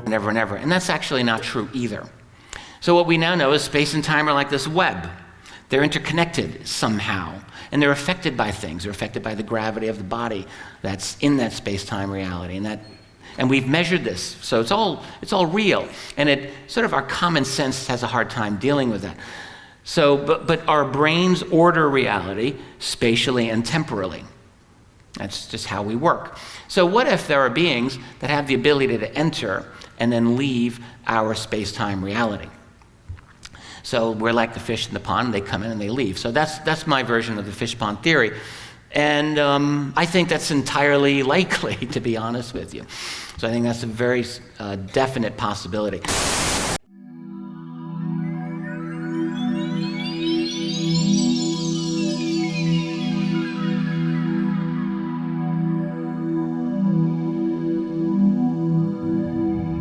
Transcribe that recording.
and ever and ever. And that's actually not true either. So what we now know is space and time are like this web. They're interconnected somehow, and they're affected by things. They're affected by the gravity of the body that's in that space-time reality, and we've measured this, so it's all real. And it sort of, our common sense has a hard time dealing with that. So, but our brains order reality spatially and temporally. That's just how we work. So what if there are beings that have the ability to enter and then leave our space-time reality? So we're like the fish in the pond, they come in and they leave. So that's my version of the fish pond theory. And I think that's entirely likely, to be honest with you. So I think that's a very definite possibility.